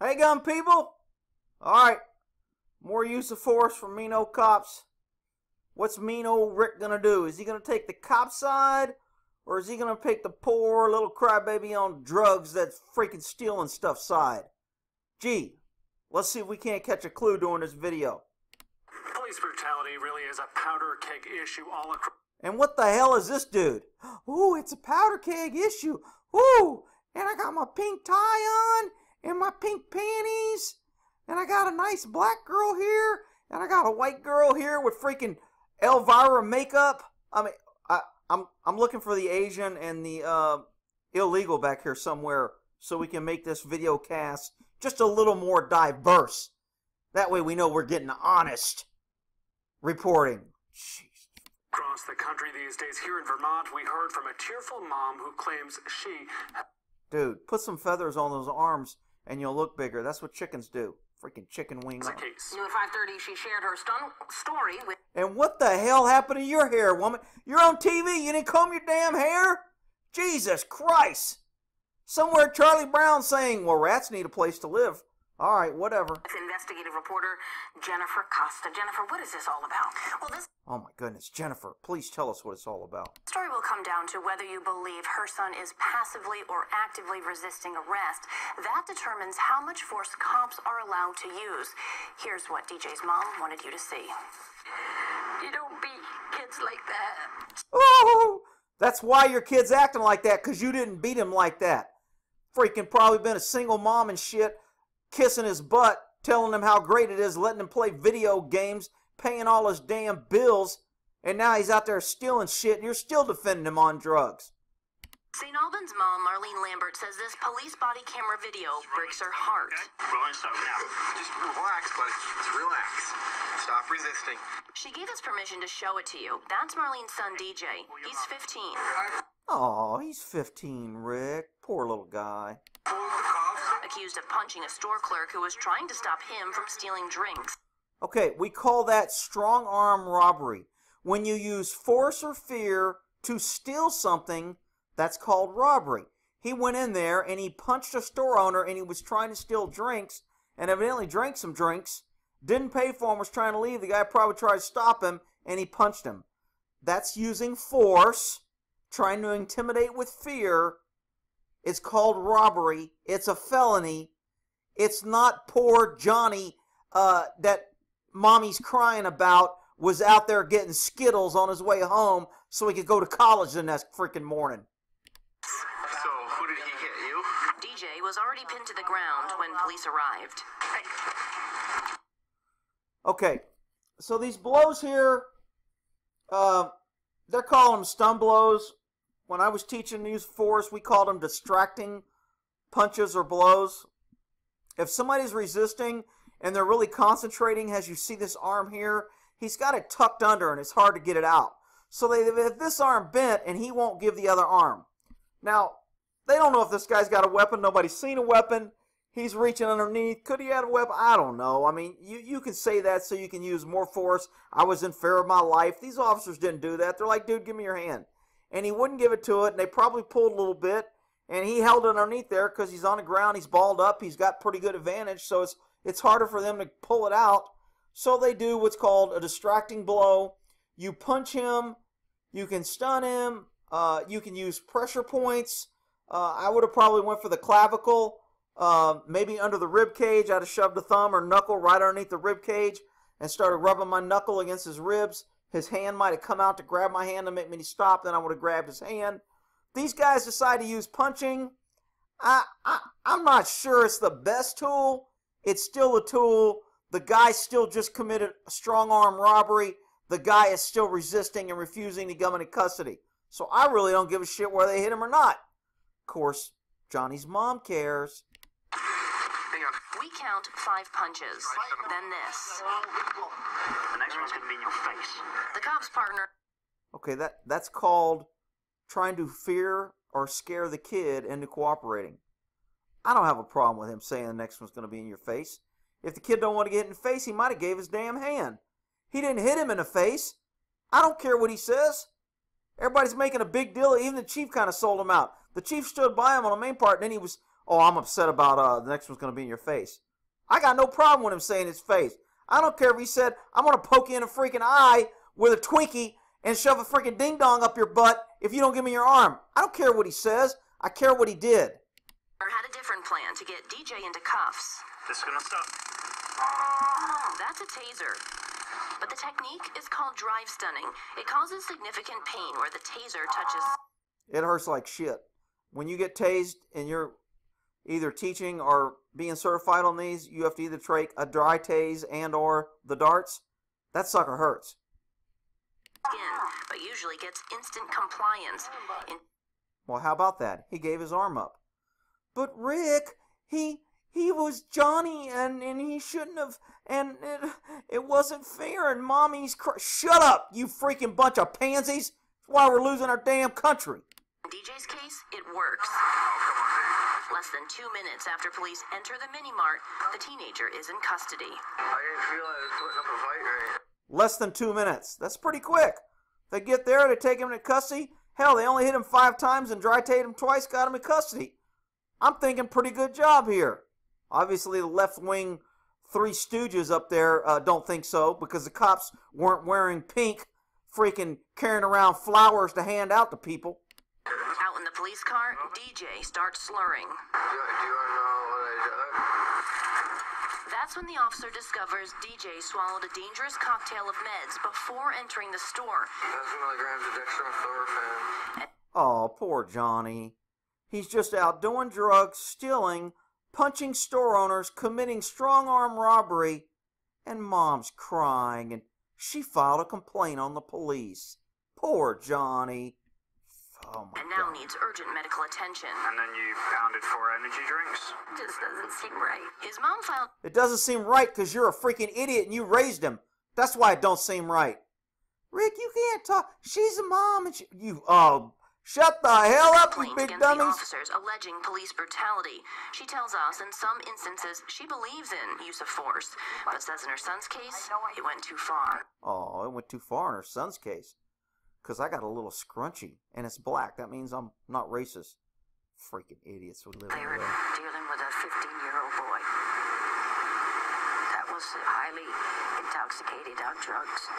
Hey, gun people! Alright, more use of force from mean old cops. What's mean old Rick gonna do? Is he gonna take the cop side? Or is he gonna pick the poor little crybaby on drugs that's freaking stealing stuff side? Gee, let's see if we can't catch a clue during this video. Police brutality really is a powder keg issue all across. And what the hell is this dude? Ooh, it's a powder keg issue. Ooh, and I got my pink tie on, and my pink panties, and I got a nice black girl here, and I got a white girl here with freaking Elvira makeup. I mean, I'm looking for the Asian and the illegal back here somewhere so we can make this video cast just a little more diverse. That way we know we're getting honest reporting. Jeez. Across the country these days, here in Vermont, we heard from a tearful mom who claims she... Dude, put some feathers on those arms and you'll look bigger. That's what chickens do. Freaking chicken wing. A case. New at 5:30, she shared her story with... And what the hell happened to your hair, woman? You're on TV. You didn't comb your damn hair? Jesus Christ. Somewhere Charlie Brown saying, well, rats need a place to live. All right, whatever. Investigative reporter Jennifer Costa. Jennifer, what is this all about? Well, this Oh my goodness, Jennifer, please tell us what it's all about. story will come down to whether you believe her son is passively or actively resisting arrest. That determines how much force cops are allowed to use. Here's what DJ's mom wanted you to see. You don't beat kids like that. Oh, that's why your kid's acting like that, because you didn't beat him like that. Freaking probably been a single mom and shit, kissing his butt, telling him how great it is, letting him play video games, paying all his damn bills, and now he's out there stealing shit, and you're still defending him on drugs. St. Albans mom Marlene Lambert says this police body camera video breaks her heart. Rolling, so now. Just relax, buddy. Just relax. Stop resisting. She gave us permission to show it to you. That's Marlene's son, DJ. He's 15. Oh, he's 15, Rick. Poor little guy. Accused of punching a store clerk who was trying to stop him from stealing drinks. Okay, we call that strong arm robbery. When you use force or fear to steal something, that's called robbery. He went in there and he punched a store owner and he was trying to steal drinks and evidently drank some drinks, didn't pay for him, was trying to leave. The guy probably tried to stop him and he punched him. That's using force, trying to intimidate with fear. It's called robbery. It's a felony. It's not poor Johnny that mommy's crying about was out there getting Skittles on his way home so he could go to college the next freaking morning. So, who did he hit? You? DJ was already pinned to the ground when police arrived. Okay, so these blows here, they're calling them stun blows. When I was teaching use force, we called them distracting punches or blows. If somebody's resisting and they're really concentrating, as you see this arm here, he's got it tucked under and it's hard to get it out. So they have this arm bent and he won't give the other arm. Now, they don't know if this guy's got a weapon. Nobody's seen a weapon. He's reaching underneath. Could he have a weapon? I don't know. I mean, you can say that so you can use more force. I was in fear of my life. These officers didn't do that. They're like, dude, give me your hand. And he wouldn't give it to it, and they probably pulled a little bit, and he held it underneath there because he's on the ground. He's balled up. He's got pretty good advantage, so it's harder for them to pull it out. So they do what's called a distracting blow. You punch him. You can stun him. You can use pressure points. I would have probably went for the clavicle. Maybe under the rib cage. I'd have shoved a thumb or knuckle right underneath the rib cage and started rubbing my knuckle against his ribs. His hand might have come out to grab my hand to make me stop. Then I would have grabbed his hand. These guys decide to use punching. I'm not sure it's the best tool. It's still a tool. The guy still just committed a strong arm robbery. The guy is still resisting and refusing to come into custody. So I really don't give a shit whether they hit him or not. Of course, Johnny's mom cares. Hang on. We count 5 punches. Then this. The next one's going to be in your face. The cop's partner. Okay, that's called trying to fear or scare the kid into cooperating. I don't have a problem with him saying the next one's going to be in your face. If the kid don't want to get in the face, he might have gave his damn hand. He didn't hit him in the face. I don't care what he says. Everybody's making a big deal. Even the chief kind of sold him out. The chief stood by him on the main part, and then he was oh, I'm upset about the next one's going to be in your face. I got no problem with him saying his face. I don't care if he said, I'm going to poke you in the freaking eye with a Twinkie and shove a freaking ding-dong up your butt if you don't give me your arm. I don't care what he says. I care what he did. Had a different plan to get DJ into cuffs. This is gonna stop. That's a taser. But the technique is called drive stunning. It causes significant pain where the taser touches. It hurts like shit. When you get tased and you're either teaching or being certified on these, you have to either take a dry tase and or the darts. That sucker hurts. But usually gets instant compliance. Well, how about that? He gave his arm up. But Rick, he was Johnny and he shouldn't have, and it wasn't fair, and Mommy's shut up, you freaking bunch of pansies. That's why we're losing our damn country. In DJ's case, it works. Less than 2 minutes after police enter the mini-mart, the teenager is in custody. I didn't feel I was putting up a fight right. Less than 2 minutes. That's pretty quick. They get there, they take him into custody. Hell, they only hit him 5 times and dry taped him twice, got him in custody. I'm thinking pretty good job here. Obviously, the left-wing Three Stooges up there don't think so, because the cops weren't wearing pink, freaking carrying around flowers to hand out to people. Out in the police car, DJ starts slurring. Do you want to know what I did? That's when the officer discovers DJ swallowed a dangerous cocktail of meds before entering the store. That's milligrams of dextromethorphan. Oh, poor Johnny. He's just out doing drugs, stealing, punching store owners, committing strong-arm robbery, and Mom's crying, and she filed a complaint on the police. Poor Johnny. Oh my and now God. needs urgent medical attention. And then you pounded 4 energy drinks. This doesn't seem right. His mom filed... It doesn't seem right because you're a freaking idiot and you raised him. That's why it don't seem right. Rick, you can't talk. She's a mom and shut the hell up, you big against dummies. the officers alleging police brutality. She tells us in some instances she believes in use of force, but says in her son's case, it went too far. Oh, it went too far in her son's case. Because I got a little scrunchy, and it's black. That means I'm not racist. Freaking idiots who live They in were there. dealing with a 15-year-old boy that was highly intoxicated on drugs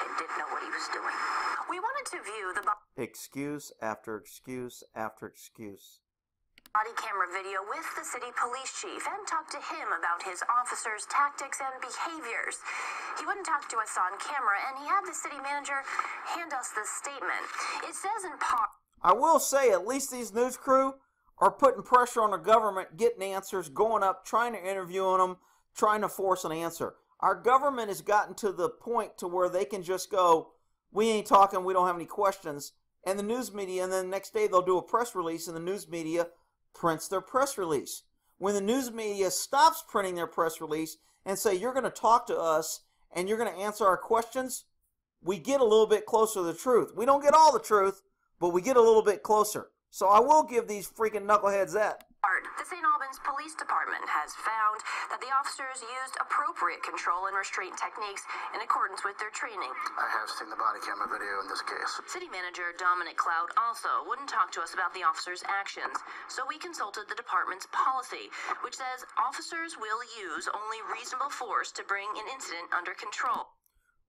and didn't know what he was doing. We wanted to view the Excuse after excuse after excuse. body camera video with the city police chief and talk to him about his officers' tactics and behaviors. He wouldn't talk to us on camera, and he had the city manager hand us this statement. It says in part... I will say, at least these news crew are putting pressure on the government, getting answers, going up, trying to interview them, trying to force an answer. Our government has gotten to the point to where they can just go, we ain't talking, we don't have any questions, and the news media, and then the next day they'll do a press release, and the news media prints their press release. When the news media stops printing their press release and say, you're going to talk to us and you're going to answer our questions, we get a little bit closer to the truth. We don't get all the truth, but we get a little bit closer. So I will give these freaking knuckleheads that. The St. Albans Police Department has found that the officers used appropriate control and restraint techniques in accordance with their training. I have seen the body camera video in this case. City Manager Dominic Cloud also wouldn't talk to us about the officers' actions, so we consulted the department's policy, which says officers will use only reasonable force to bring an incident under control.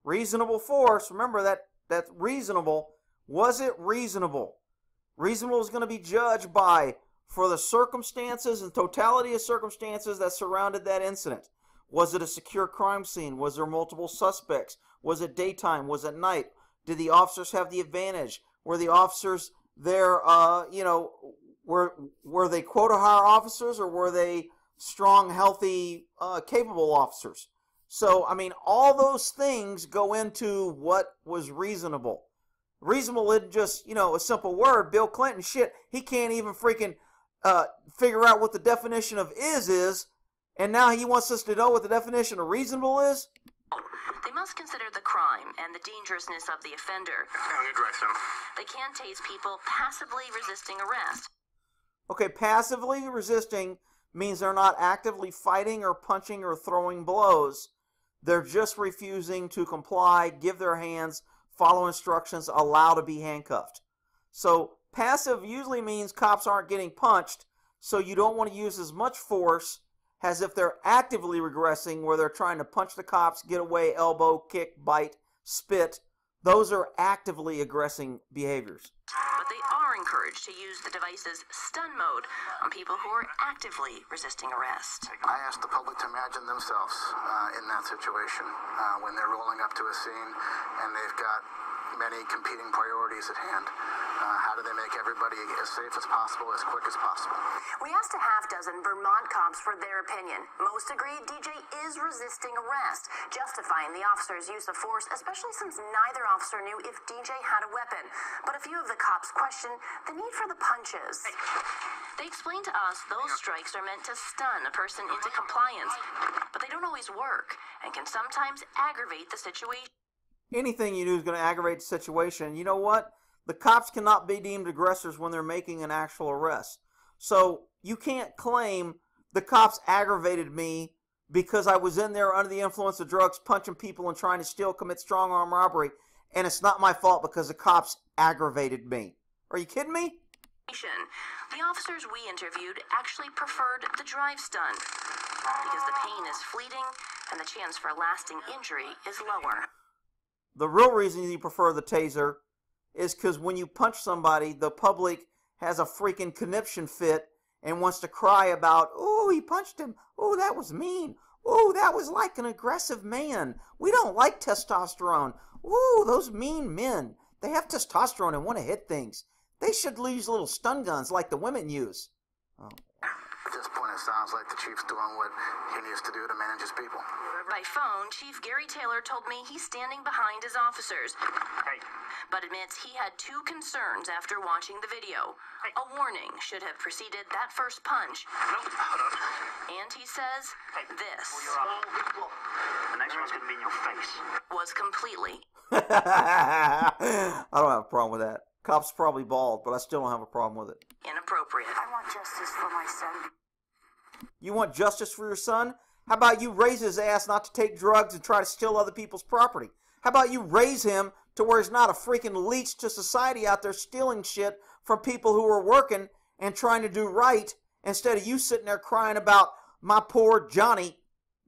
Reasonable force. Remember that's reasonable. Was it reasonable? Reasonable is going to be judged by for the circumstances and totality of circumstances that surrounded that incident. Was it a secure crime scene? Was there multiple suspects? Was it daytime? Was it night? Did the officers have the advantage? Were the officers there, were they quota hire officers, or were they strong, healthy, capable officers? So, I mean, all those things go into what was reasonable. Reasonable isn't just, a simple word. Bill Clinton, shit, he can't even freaking figure out what the definition of is, and now he wants us to know what the definition of reasonable is? They must consider the crime and the dangerousness of the offender. They can't tase people passively resisting arrest. Okay, passively resisting means they're not actively fighting or punching or throwing blows. They're just refusing to comply, give their hands, follow instructions, allow to be handcuffed. So passive usually means cops aren't getting punched, So you don't want to use as much force as if they're actively regressing, where they're trying to punch the cops, get away, elbow, kick, bite, spit. Those are actively aggressing behaviors. But they are encouraged to use the device's stun mode on people who are actively resisting arrest. I ask the public to imagine themselves in that situation when they're rolling up to a scene and they've got many competing priorities at hand. How do they make everybody as safe as possible, as quick as possible? We asked a half dozen Vermont cops for their opinion. Most agreed DJ is resisting arrest, justifying the officer's use of force, especially since neither officer knew if DJ had a weapon. But a few of the cops questioned the need for the punches. They explained to us those strikes are meant to stun a person into compliance, but they don't always work and can sometimes aggravate the situation. Anything you do is going to aggravate the situation. You know what? The cops cannot be deemed aggressors when they're making an actual arrest. So you can't claim the cops aggravated me because I was in there under the influence of drugs, punching people and trying to steal, commit strong arm robbery, and it's not my fault because the cops aggravated me. Are you kidding me? The officers we interviewed actually preferred the drive stun because the pain is fleeting and the chance for lasting injury is lower. The real reason you prefer the taser is because when you punch somebody, the public has a freaking conniption fit and wants to cry about, "Oh, he punched him. Oh, that was mean. Oh, that was like an aggressive man. We don't like testosterone. Oh, those mean men. They have testosterone and want to hit things. They should use little stun guns like the women use." Oh. At this point, it sounds like the chief's doing what he needs to do to manage his people. By phone, Chief Gary Taylor told me he's standing behind his officers, but admits he had two concerns after watching the video. A warning should have preceded that first punch. And he says this The next one's going to be in your face. was completely I don't have a problem with that. Cop's probably bald, but I still don't have a problem with it. inappropriate. I want justice for my son. You want justice for your son? How about you raise his ass not to take drugs and try to steal other people's property? How about you raise him to where he's not a freaking leech to society out there stealing shit from people who are working and trying to do right, instead of you sitting there crying about my poor Johnny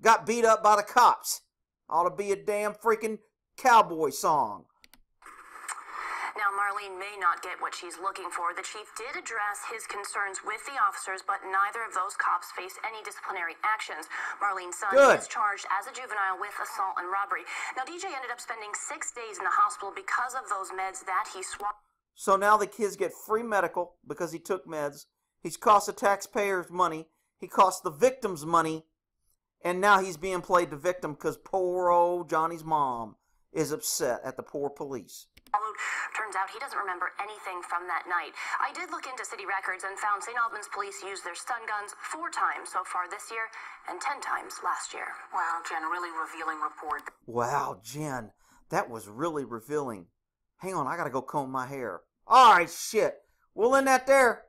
got beat up by the cops? Ought to be a damn freaking cowboy song. Now, Marlene may not get what she's looking for. The chief did address his concerns with the officers, but neither of those cops face any disciplinary actions. Marlene's son is charged as a juvenile with assault and robbery. Now, DJ ended up spending 6 days in the hospital because of those meds that he swallowed. So now the kids get free medical because he took meds. He's cost the taxpayers money. He cost the victims money. And now he's being played the victim because poor old Johnny's mom is upset at the poor police. Turns out he doesn't remember anything from that night. I did look into city records and found St. Albans police used their stun guns 4 times so far this year and 10 times last year. Wow, Jen, really revealing report. Wow, Jen, that was really revealing. Hang on, I gotta go comb my hair. All right, shit. We'll end that there.